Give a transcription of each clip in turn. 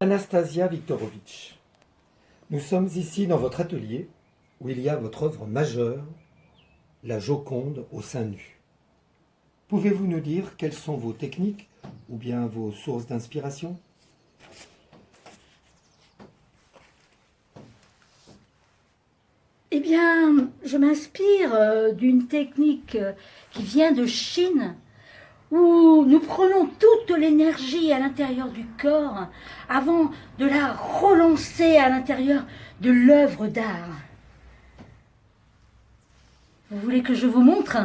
Anastasia Viktorovitch, nous sommes ici dans votre atelier où il y a votre œuvre majeure, la Joconde au sein nu. Pouvez-vous nous dire quelles sont vos techniques ou bien vos sources d'inspiration? Eh bien, je m'inspire d'une technique qui vient de Chine, où nous prenons toute l'énergie à l'intérieur du corps avant de la relancer à l'intérieur de l'œuvre d'art. Vous voulez que je vous montre?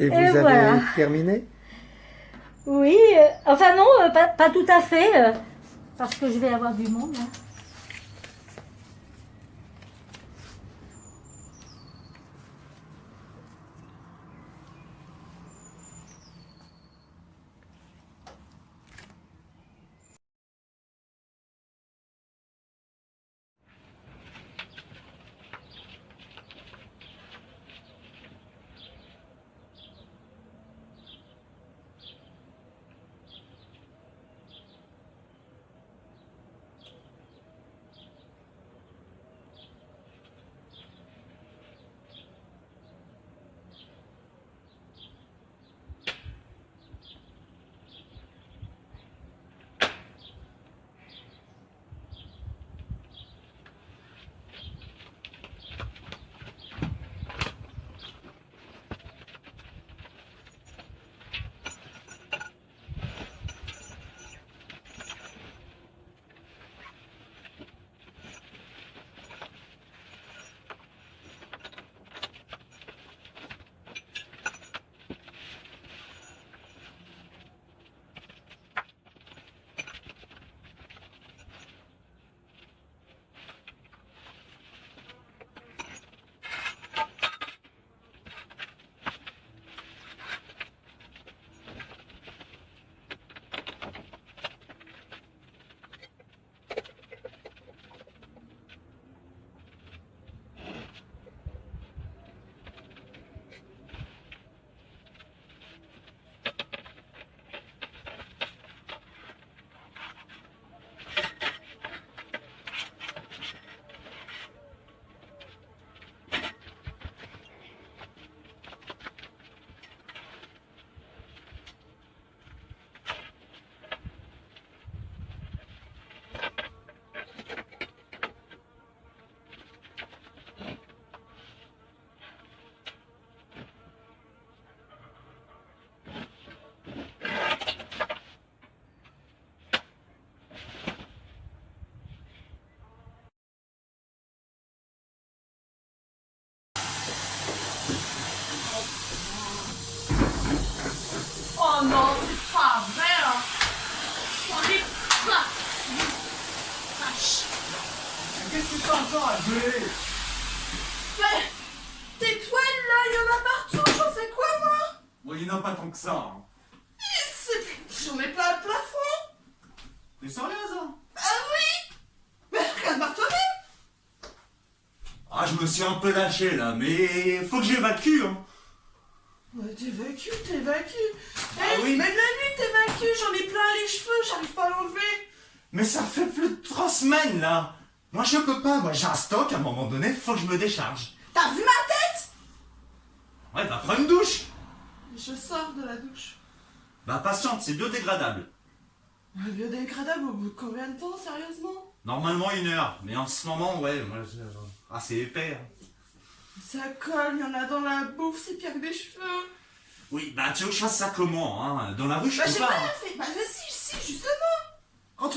Et vous avez voilà. terminé? Oui, enfin non, pas tout à fait, parce que je vais avoir du monde. Hein. Oh non, c'est pas vrai là. On est parti. Vache. Qu'est-ce que t'as encore à gueuler? Mais tes toiles là, il y en a partout, j'en sais quoi moi? Bon, il n'y en a pas tant que ça. Hein. J'en ai plein le plafond. T'es sérieuse, hein? Ah oui. Mais regarde par toi-même. Ah, je me suis un peu lâché là, mais faut que j'évacue, hein. Ouais, t'évacues. Ah Eh, oui. même la nuit t'évacues, j'en ai plein les cheveux, j'arrive pas à l'enlever. Mais ça fait plus de 3 semaines là. Moi je peux pas, moi j'ai un stock, à un moment donné, faut que je me décharge. T'as vu ma tête? Ouais, bah prends une douche. Je sors de la douche. Bah patiente, c'est biodégradable. Un biodégradable au bout de combien de temps, sérieusement? Normalement 1 heure, mais en ce moment, ouais, moi ah c'est épais. Hein. Ça colle, il y en a dans la bouffe, c'est pire que des cheveux. Oui, bah tu veux que je fasse ça comment, hein? Dans la rue, je Bah peux j'ai pas. pas Hein. fait. Bah si, justement. Quand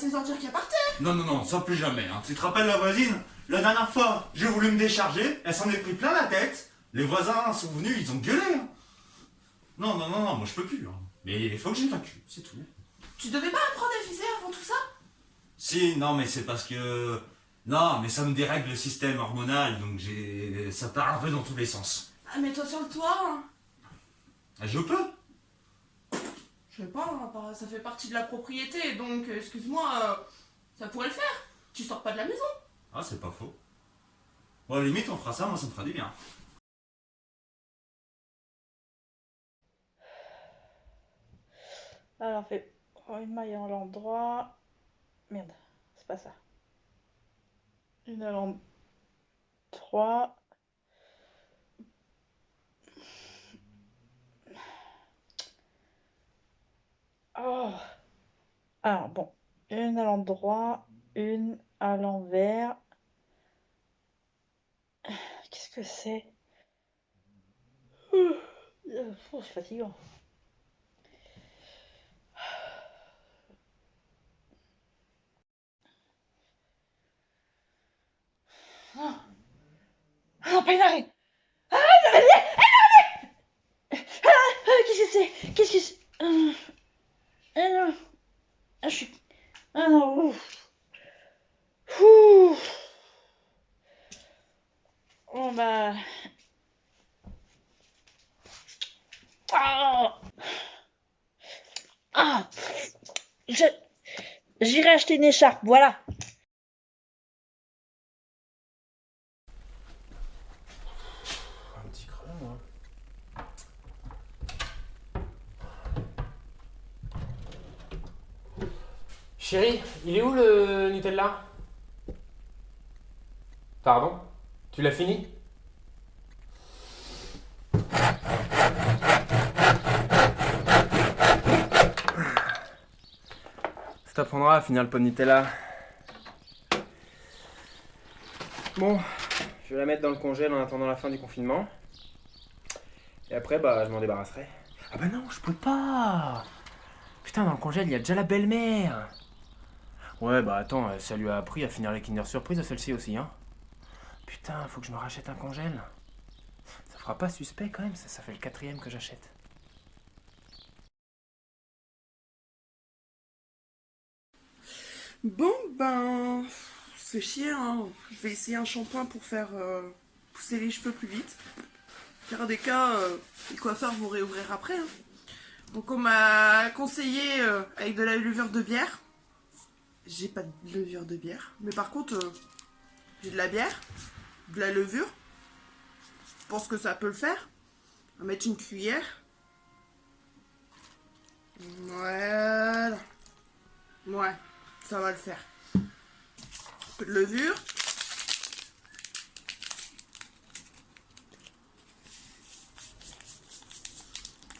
ramasser les ordures qu'il y a par terre. Non, non, non, ça plus jamais. Hein. Tu te rappelles la voisine? La dernière fois, j'ai voulu me décharger, elle s'en est pris plein la tête. Les voisins sont venus, ils ont gueulé. Hein. Non, non, non, non, moi je peux plus. Hein. Mais il faut que j'évacue, c'est tout. Tu devais pas apprendre à viser avant tout ça? Si, non, mais c'est parce que... Non, mais ça me dérègle le système hormonal, donc ça part un peu dans tous les sens. Ah, mets-toi sur le toit. Hein. Ah, je peux. Je sais pas, hein, ça fait partie de la propriété, donc excuse-moi, ça pourrait le faire. Tu sors pas de la maison. Ah, c'est pas faux. Bon, à la limite, on fera ça, moi ça me fera du bien. Alors, fais une maille à l'endroit. Merde, c'est pas ça. Une à l'endroit. Oh. Alors, bon. Une à l'endroit, une à l'envers. Qu'est-ce que c'est? C'est fatigant. Ah, non, pas une arrêt. Ah, ça va bien. Qu'est-ce que c'est? Qu'est-ce que c'est? Ah non. Ah, je suis... Ah non, ouf. Ouf. Oh bah... Ah. Ah. J'irai acheter une écharpe, voilà. Un petit creux, moi. Chérie, il est où le Nutella? Pardon? Tu l'as fini? Ça t'apprendra à finir le pot de Nutella. Bon, je vais la mettre dans le congèle en attendant la fin du confinement. Et après, bah, je m'en débarrasserai. Ah bah non, je peux pas! Putain, dans le congèle, il y a déjà la belle-mère! Ouais, bah attends, ça lui a appris à finir les Kinder Surprise à celle-ci aussi, hein. Putain, faut que je me rachète un congèle. Ça fera pas suspect quand même, ça fait le 4e que j'achète. Bon, ben, c'est chier, hein. Je vais essayer un shampoing pour faire pousser les cheveux plus vite. Pire des cas, les coiffeurs vont réouvrir après. Hein. Donc on m'a conseillé avec de la levure de bière. J'ai pas de levure de bière. Mais par contre, j'ai de la bière, de la levure. Je pense que ça peut le faire. On va mettre une cuillère. Voilà. Ouais, ça va le faire. Un peu de levure.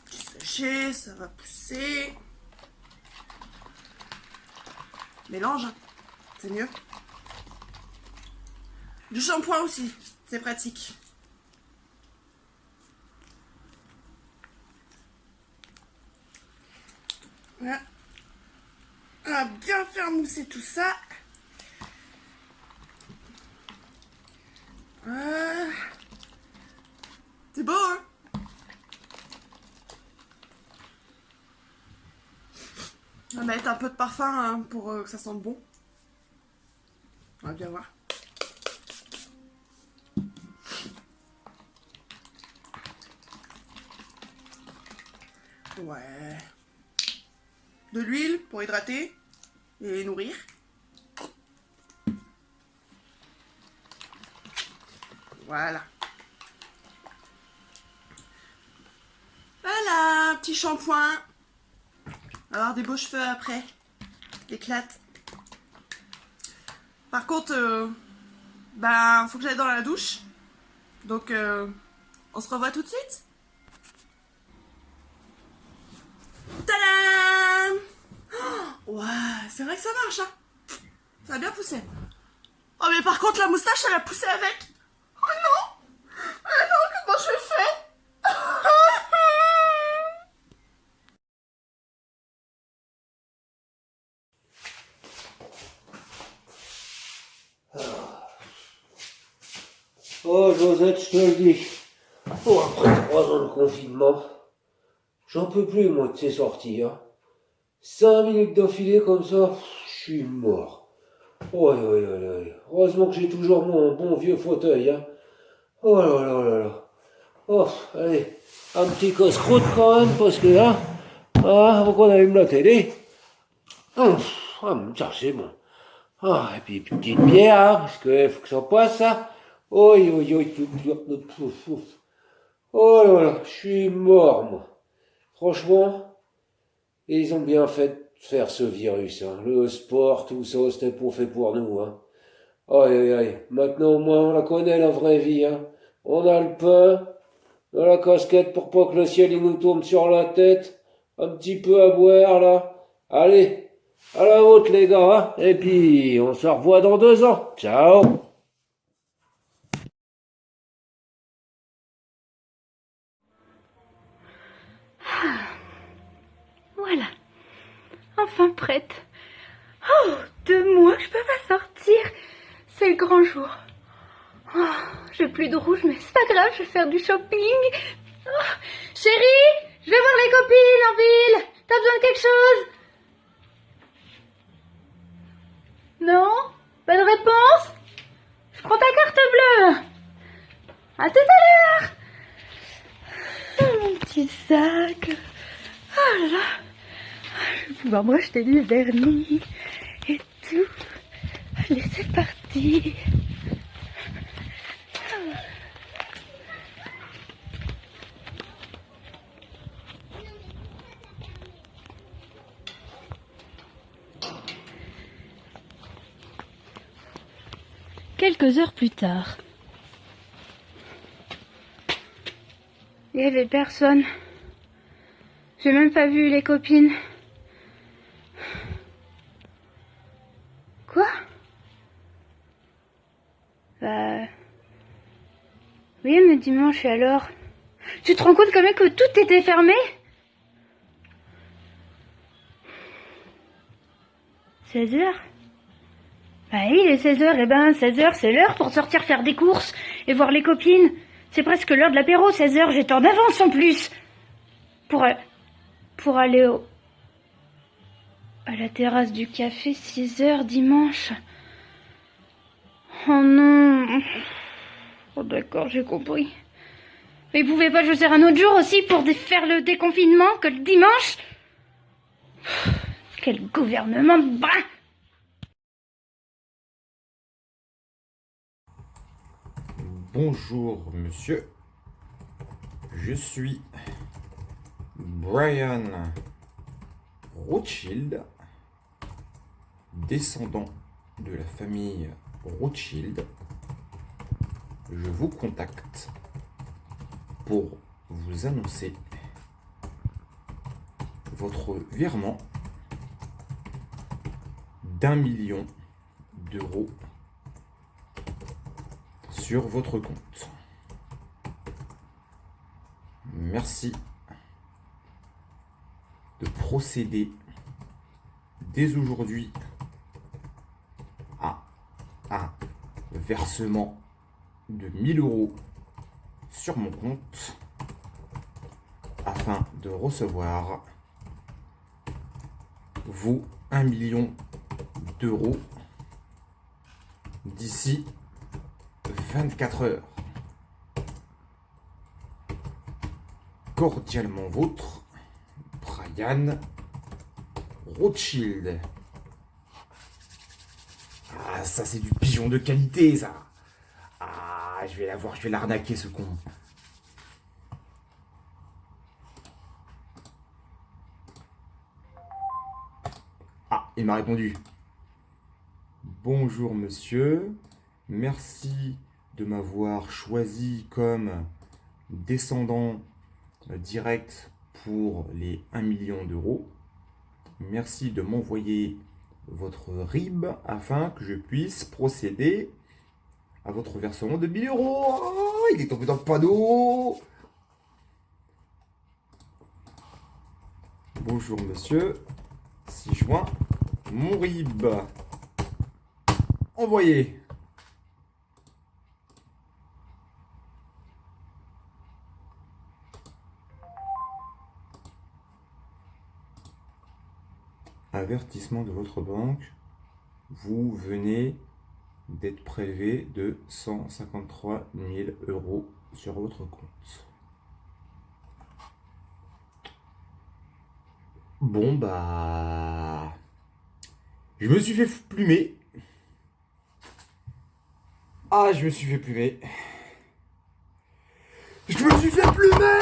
Petit sachet, ça va pousser. Mélange, hein. C'est mieux. Du shampoing aussi, c'est pratique. Voilà. On va bien faire mousser tout ça. C'est beau, hein? On va mettre un peu de parfum hein, pour que ça sente bon. On va bien voir. Ouais. De l'huile pour hydrater et les nourrir. Voilà. Voilà, un petit shampoing. Avoir des beaux cheveux après. Éclate. Par contre, ben, faut que j'aille dans la douche. Donc, on se revoit tout de suite. Tadam! Oh, ouais, c'est vrai que ça marche, hein. Ça a bien poussé. Oh, mais par contre, la moustache, elle a poussé avec. Oh non! Oh non, comment je fais? Oh, Josette, je te le dis. Oh, après 3 ans de confinement, j'en peux plus, moi, de ces sorties, hein. 5 minutes d'affilée comme ça, je suis mort. Oh, heureusement que j'ai toujours mon bon vieux fauteuil, hein. Oh là là là là. Oh, allez, un petit casse-croûte quand même, parce que là, avant qu'on allume la télé. Ça c'est bon. Ah, et puis une petite bière, hein, parce que faut que ça passe, ça. Oh là là, je suis mort, moi. Franchement, ils ont bien fait de faire ce virus, hein. Le sport, tout ça, c'était pas fait pour nous, hein. Maintenant au moins on la connaît, la vraie vie, hein. On a le pain, dans la casquette pour pas que le ciel il nous tombe sur la tête, un petit peu à boire, là. Allez, à la haute, les gars, hein. Et puis, on se revoit dans 2 ans. Ciao. Voilà, enfin prête. Oh, 2 mois que je peux pas sortir. C'est le grand jour. Oh, j'ai plus de rouge, mais c'est pas grave, je vais faire du shopping. Oh, chérie, je vais voir les copines en ville. T'as besoin de quelque chose? Non? Pas de réponse? Je prends ta carte bleue. À tout à l'heure. Oh, mon petit sac. Oh là là. Je vais pouvoir m'acheter du vernis et tout. Allez, c'est parti. Quelques heures plus tard. Il n'y avait personne. J'ai même pas vu les copines. Quoi? Bah... Oui, mais dimanche, et alors? Tu te rends compte quand même que tout était fermé? 16h? Bah oui, les 16h, eh ben 16h c'est l'heure pour sortir faire des courses et voir les copines. C'est presque l'heure de l'apéro, 16h, j'étais en avance en plus. Pour aller à la terrasse du café, 6h dimanche. Oh non. Oh d'accord, j'ai compris. Mais vous pouvez pas choisir un autre jour aussi pour faire le déconfinement que le dimanche? Quel gouvernement de bras! Bonjour monsieur, je suis Brian Rothschild, descendant de la famille Rothschild. Je vous contacte pour vous annoncer votre virement d'1 million d'euros sur votre compte. Merci de procéder dès aujourd'hui à un versement de 1 000 euros sur mon compte afin de recevoir vos 1 million d'euros d'ici 24 heures. Cordialement vôtre, Brian Rothschild. Ah, ça c'est du pigeon de qualité, ça. Ah, je vais l'avoir, je vais l'arnaquer, ce con. Ah, il m'a répondu. Bonjour monsieur, merci de m'avoir choisi comme descendant direct pour les 1 million d'euros. Merci de m'envoyer votre RIB afin que je puisse procéder à votre versement de 1 000 euros. Oh, il est tombé dans le panneau. Bonjour monsieur, 6 juin, mon RIB. Envoyé. Avertissement de votre banque. Vous venez d'être prélevé de 153 000 € sur votre compte. Bon bah... Je me suis fait plumer. Ah, je me suis fait plumer. Je me suis fait plumer!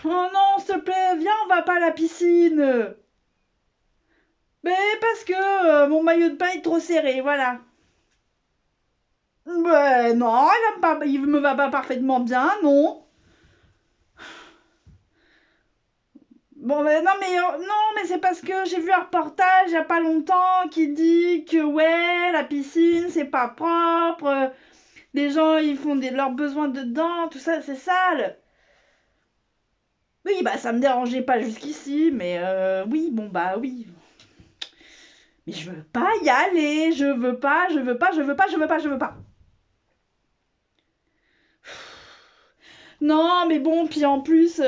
Oh non, s'il te plaît, viens, on va pas à la piscine. Mais parce que mon maillot de bain est trop serré, voilà. Ouais, non, il me va pas parfaitement bien, non. Bon, non, mais c'est parce que j'ai vu un reportage il y a pas longtemps qui dit que, ouais, la piscine, c'est pas propre. Les gens, ils font leurs besoins dedans, tout ça, c'est sale. Oui, bah, ça me dérangeait pas jusqu'ici, mais oui, bon, bah, oui. Mais je veux pas y aller, je veux pas. Non, mais bon, puis en plus,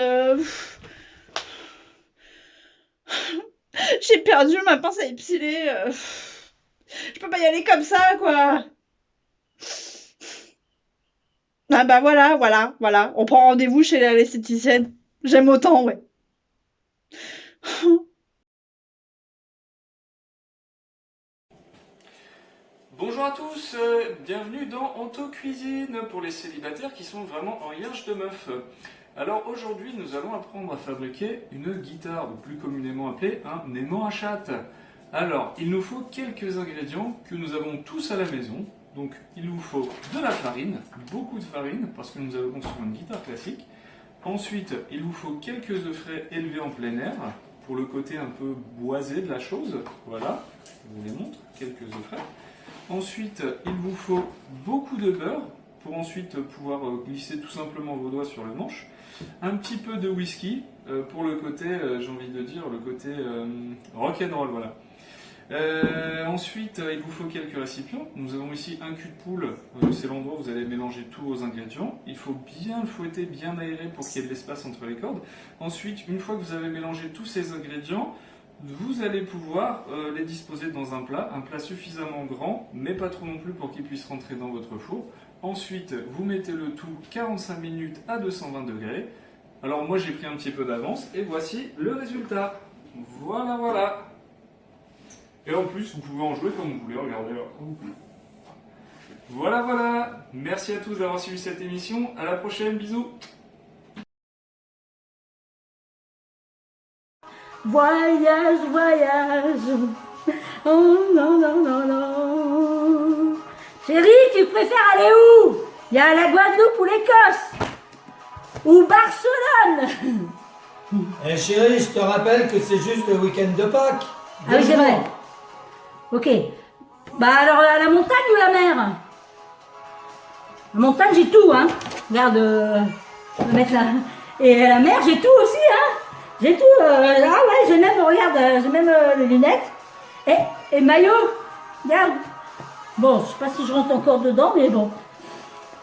j'ai perdu ma pince à épiler. Je peux pas y aller comme ça, quoi. Ah bah voilà. On prend rendez-vous chez l'esthéticienne. J'aime autant, ouais. Bonjour à tous, bienvenue dans Anto Cuisine pour les célibataires qui sont vraiment en yirge de meuf. Alors aujourd'hui nous allons apprendre à fabriquer une guitare, ou plus communément appelée un aimant à chatte. Alors il nous faut quelques ingrédients que nous avons tous à la maison. Donc il nous faut de la farine, beaucoup de farine parce que nous allons sur une guitare classique. Ensuite il vous faut quelques œufs frais élevés en plein air pour le côté un peu boisé de la chose. Voilà, je vous les montre, quelques œufs frais. Ensuite, il vous faut beaucoup de beurre pour ensuite pouvoir glisser tout simplement vos doigts sur le manche. Un petit peu de whisky pour le côté, j'ai envie de dire, le côté rock'n'roll, voilà. Ensuite, il vous faut quelques récipients. Nous avons ici un cul de poule, c'est l'endroit où vous allez mélanger tous vos ingrédients. Il faut bien le fouetter, bien aérer pour qu'il y ait de l'espace entre les cordes. Ensuite, une fois que vous avez mélangé tous ces ingrédients, vous allez pouvoir les disposer dans un plat suffisamment grand, mais pas trop non plus pour qu'il puisse rentrer dans votre four. Ensuite, vous mettez le tout 45 minutes à 220 degrés. Alors moi j'ai pris un petit peu d'avance et voici le résultat. Voilà. Et en plus, vous pouvez en jouer comme vous voulez, regardez là. Voilà. Merci à tous d'avoir suivi cette émission. À la prochaine, bisous. Voyage. Oh non. Chérie, tu préfères aller où? Il y a la Guadeloupe ou l'Écosse? Ou Barcelone? Eh chérie, je te rappelle que c'est juste le week-end de Pâques. Ah oui, c'est vrai. Ok. Bah alors, la montagne ou la mer? La montagne, j'ai tout, hein. Regarde, je vais mettre là. Et la mer, j'ai tout aussi, hein. J'ai tout, ah ouais, j'ai même, regarde, j'ai même les lunettes. Et maillot, regarde. Bon, je sais pas si je rentre encore dedans, mais bon.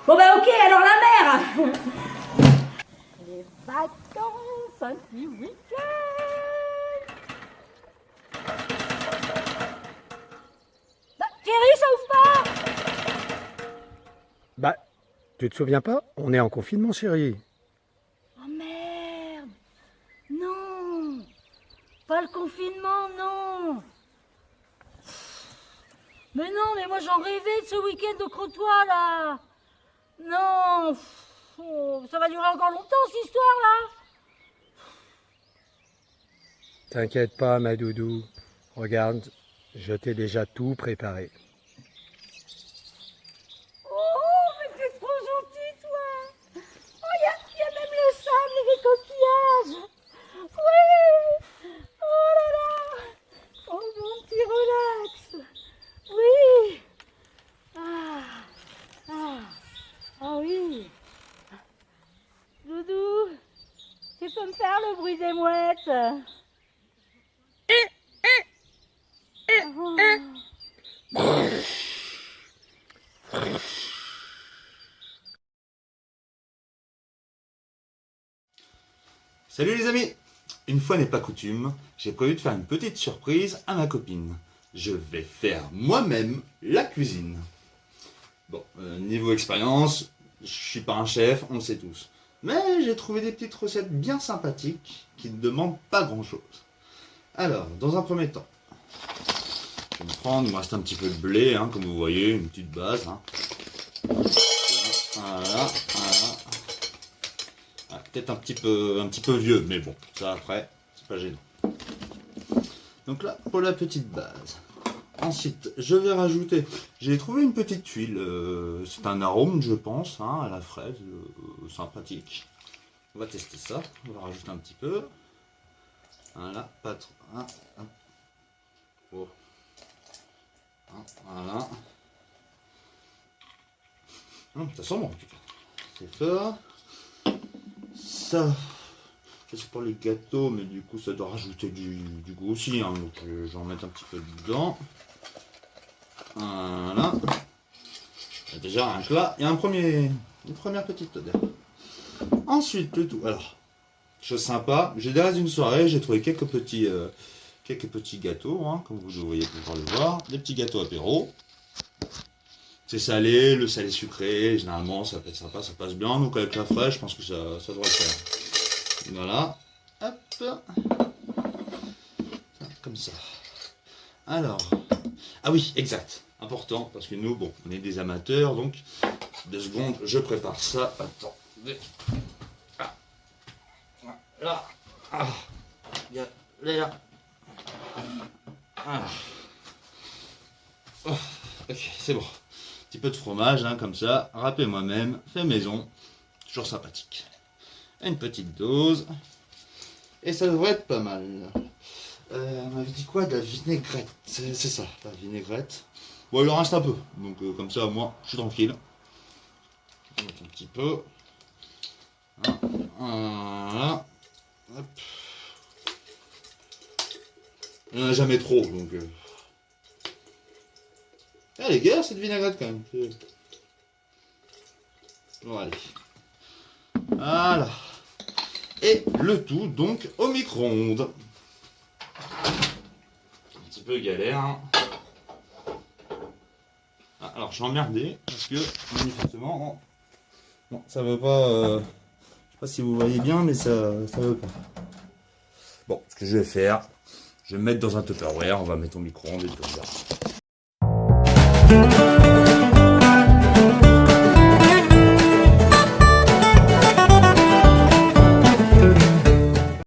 Bon bah ok, alors la mer. Les vacances, un petit week-end. Bah, Thierry, ça ouvre pas. Bah, tu te souviens pas? On est en confinement, chérie. Oh merde. Non, pas le confinement, non. Mais non, mais moi j'en rêvais de ce week-end au Crotoy, là. Non, ça va durer encore longtemps, cette histoire-là. T'inquiète pas, ma doudou. Regarde, je t'ai déjà tout préparé. Oh, mais t'es trop gentil, toi. Oh, il y a même le sable et les coquillages. Oui. Oh là là. Oh, mon petit relax. Oui. Ah oui. Doudou, tu peux me faire le bruit des mouettes? Salut les amis! Une fois n'est pas coutume, j'ai prévu de faire une petite surprise à ma copine. Je vais faire moi-même la cuisine. Bon, niveau expérience, je suis pas un chef, on le sait tous. Mais j'ai trouvé des petites recettes bien sympathiques qui ne demandent pas grand-chose. Alors, dans un premier temps, je vais me prendre, il me reste un petit peu de blé, hein, comme vous voyez, une petite base. Hein. Voilà. Ah, peut-être un petit peu vieux, mais bon, ça après, c'est pas gênant. Donc là, pour la petite base. Ensuite, je vais rajouter, j'ai trouvé une petite tuile, c'est un arôme, je pense, hein, à la fraise, sympathique. On va tester ça, on va rajouter un petit peu. Voilà, pas trop. Oh. Voilà. Ça sent bon en tout cas. C'est fort. Ça c'est pour les gâteaux, mais du coup ça doit rajouter du goût aussi, hein, donc je vais en mettre un petit peu dedans. Voilà. Déjà rien que là, il y a une première petite odeur. Ensuite le tout. Alors, chose sympa, j'ai des restes d'une soirée, j'ai trouvé quelques petits gâteaux, hein, comme vous devriez pouvoir le voir, des petits gâteaux apéro. C'est salé, le salé sucré, généralement ça peut être sympa, ça passe bien, donc avec la fraîche, je pense que ça devrait le faire. Voilà, hop, comme ça. Alors, ah oui, exact, important, parce que nous, bon, on est des amateurs, donc 2 secondes, je prépare ça. Attendez. Là, là. Ah. Oh, ok, c'est bon. Un petit peu de fromage, hein, comme ça, râpé moi-même, fait maison, toujours sympathique. Une petite dose, et ça devrait être pas mal. On m'avait dit quoi? De la vinaigrette, c'est ça, la vinaigrette. Bon, il en reste un peu, donc comme ça, moi, je suis tranquille. Je vais mettre un petit peu. Voilà. Hop. Il n'y en a jamais trop, donc... Elle est guère cette vinaigrette quand même. Bon, allez. Voilà. Et le tout donc au micro-ondes. Un petit peu galère. Hein. Ah, alors je suis emmerdé parce que manifestement... Non, ça veut pas... Je sais pas si vous voyez bien, mais ça veut pas. Bon, ce que je vais faire, je vais me mettre dans un Tupperware, on va mettre au micro-ondes et tout ça.